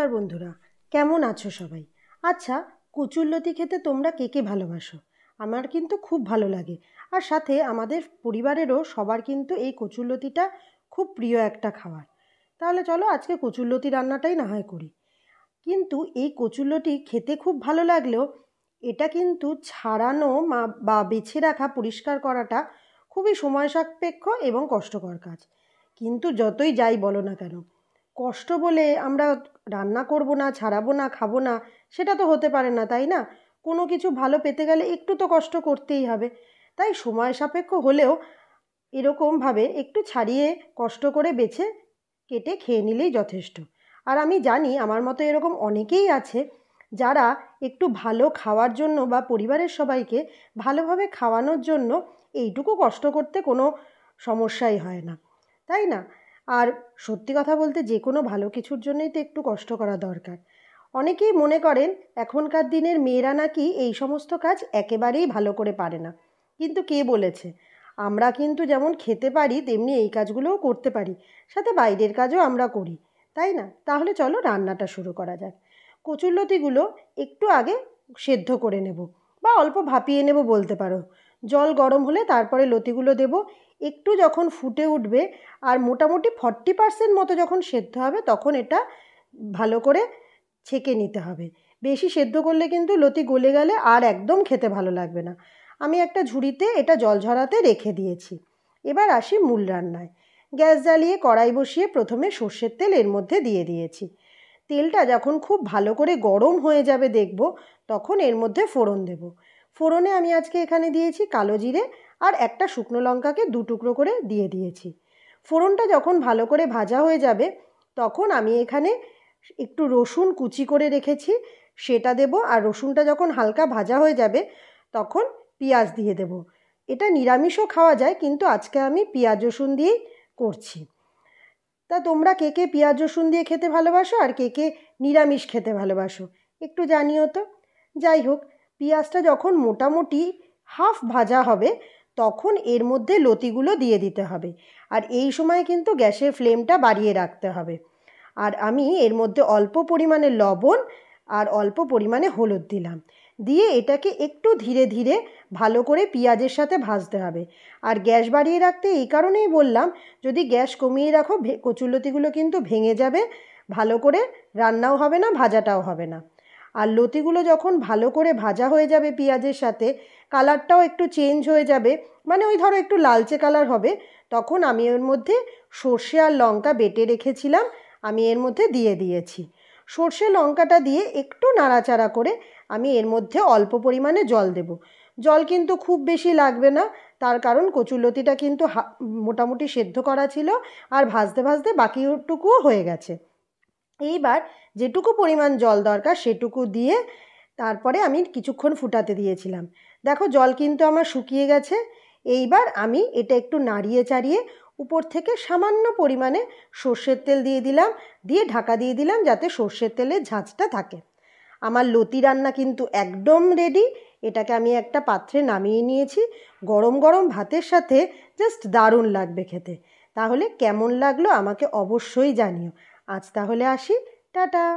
নমস্কার বন্ধুরা, কেমন আছো সবাই? আচ্ছা, কচুরলতি খেতে তোমরা কে কে ভালোবাসো? আমার কিন্তু খুব ভালো লাগে। আর সাথে আমাদের পরিবারেরও সবার কিন্তু এই কচুরলতিটা খুব প্রিয় একটা খাবার। তাহলে চলো আজকে কচুরলতি রান্নাটাই না হয় করি। কিন্তু এই কচুরলতি খেতে খুব ভালো লাগলেও এটা কিন্তু ছাড়ানো বা বেছে রাখা পরিষ্কার করাটা খুবই সময় সাপেক্ষ এবং কষ্টকর কাজ। কিন্তু যতই যাই বলো না কেন, কষ্ট বলে আমরা রান্না করব না, ছাড়াবো না, খাবো না, সেটা তো হতে পারে না, তাই না? কোনো কিছু ভালো পেতে গেলে একটু তো কষ্ট করতেই হবে। তাই সময় সাপেক্ষ হলেও এরকমভাবে একটু ছাড়িয়ে কষ্ট করে বেছে কেটে খেয়ে নিলেই যথেষ্ট। আর আমি জানি আমার মতো এরকম অনেকেই আছে যারা একটু ভালো খাওয়ার জন্য বা পরিবারের সবাইকে ভালোভাবে খাওয়ানোর জন্য এইটুকু কষ্ট করতে কোনো সমস্যাই হয় না, তাই না? আর সত্যি কথা বলতে যে কোনো ভালো কিছুর জন্যই তো একটু কষ্ট করা দরকার। অনেকেই মনে করেন এখনকার দিনের মেয়েরা নাকি এই সমস্ত কাজ একেবারেই ভালো করে পারে না। কিন্তু কে বলেছে? আমরা কিন্তু যেমন খেতে পারি তেমনি এই কাজগুলোও করতে পারি, সাথে বাইরের কাজও আমরা করি, তাই না? তাহলে চলো রান্নাটা শুরু করা যাক। কচুরলতিগুলো একটু আগে সেদ্ধ করে নেব বা অল্প ভাপিয়ে নেব বলতে পারো। জল গরম হলে তারপরে লতিগুলো দেব। একটু যখন ফুটে উঠবে আর মোটামুটি 40% মতো যখন সেদ্ধ হবে তখন এটা ভালো করে ছেঁকে নিতে হবে। বেশি সেদ্ধ করলে কিন্তু লতি গলে গেলে আর একদম খেতে ভালো লাগবে না। আমি একটা ঝুড়িতে এটা জল ঝরাতে রেখে দিয়েছি। এবার আসি মূল রান্নায়। গ্যাস জ্বালিয়ে কড়াই বসিয়ে প্রথমে সর্ষের তেল এর মধ্যে দিয়ে দিয়েছি। তেলটা যখন খুব ভালো করে গরম হয়ে যাবে দেখব, তখন এর মধ্যে ফোড়ন দেব। ফোড়নে আমি আজকে এখানে দিয়েছি কালো জিরে আর একটা শুকনো লঙ্কাকে 2 টুকরো করে দিয়ে দিয়েছি। ফোড়নটা যখন ভালো করে ভাজা হয়ে যাবে তখন আমি এখানে একটু রসুন কুচি করে রেখেছি সেটা দেব। আর রসুনটা যখন হালকা ভাজা হয়ে যাবে তখন পেঁয়াজ দিয়ে দেব। এটা নিরামিষও খাওয়া যায়, কিন্তু আজকে আমি পেঁয়াজ রসুন দিয়েই করছি। তা তোমরা কে কে পেঁয়াজ রসুন দিয়ে খেতে ভালোবাসো আর কে কে নিরামিষ খেতে ভালোবাসো একটু জানিও তো। যাই হোক, পেঁয়াজটা যখন মোটামুটি হাফ ভাজা হবে তখন এর মধ্যে লতিগুলো দিয়ে দিতে হবে। আর এই সময় কিন্তু গ্যাসের ফ্লেমটা বাড়িয়ে রাখতে হবে। আর আমি এর মধ্যে অল্প পরিমাণে লবণ আর অল্প পরিমাণে হলুদ দিলাম। দিয়ে এটাকে একটু ধীরে ধীরে ভালো করে পেঁয়াজের সাথে ভাজতে হবে। আর গ্যাস বাড়িয়ে রাখতে এই কারণেই বললাম, যদি গ্যাস কমিয়ে রাখো কচুরলতিগুলো কিন্তু ভেঙে যাবে, ভালো করে রান্নাও হবে না, ভাজাটাও হবে না। আর লতিগুলো যখন ভালো করে ভাজা হয়ে যাবে পেঁয়াজের সাথে, কালারটাও একটু চেঞ্জ হয়ে যাবে, মানে ওই ধরো একটু লালচে কালার হবে, তখন আমি এর মধ্যে সর্ষে আর লঙ্কা বেটে রেখেছিলাম আমি এর মধ্যে দিয়ে দিয়েছি। সর্ষে লঙ্কাটা দিয়ে একটু নাড়াচাড়া করে আমি এর মধ্যে অল্প পরিমাণে জল দেব। জল কিন্তু খুব বেশি লাগবে না, তার কারণ কচুরলতিটা কিন্তু মোটামুটি সেদ্ধ করা ছিল আর ভাজতে ভাজতে বাকিটুকুও হয়ে গেছে। এইবার যেটুকু পরিমাণ জল দরকার সেটুকু দিয়ে তারপরে আমি কিছুক্ষণ ফুটাতে দিয়েছিলাম। দেখো জল কিন্তু আমার শুকিয়ে গেছে। এইবার আমি এটা একটু নাড়িয়ে চাড়িয়ে উপর থেকে সামান্য পরিমাণে সর্ষের তেল দিয়ে দিলাম, দিয়ে ঢাকা দিয়ে দিলাম যাতে সর্ষের তেলের ঝাঁঝটা থাকে। আমার লতি রান্না কিন্তু একদম রেডি। এটাকে আমি একটা পাত্রে নামিয়ে নিয়েছি। গরম গরম ভাতের সাথে জাস্ট দারুণ লাগবে খেতে। তাহলে কেমন লাগলো আমাকে অবশ্যই জানিও। আজ তাহলে আসি, টাটা।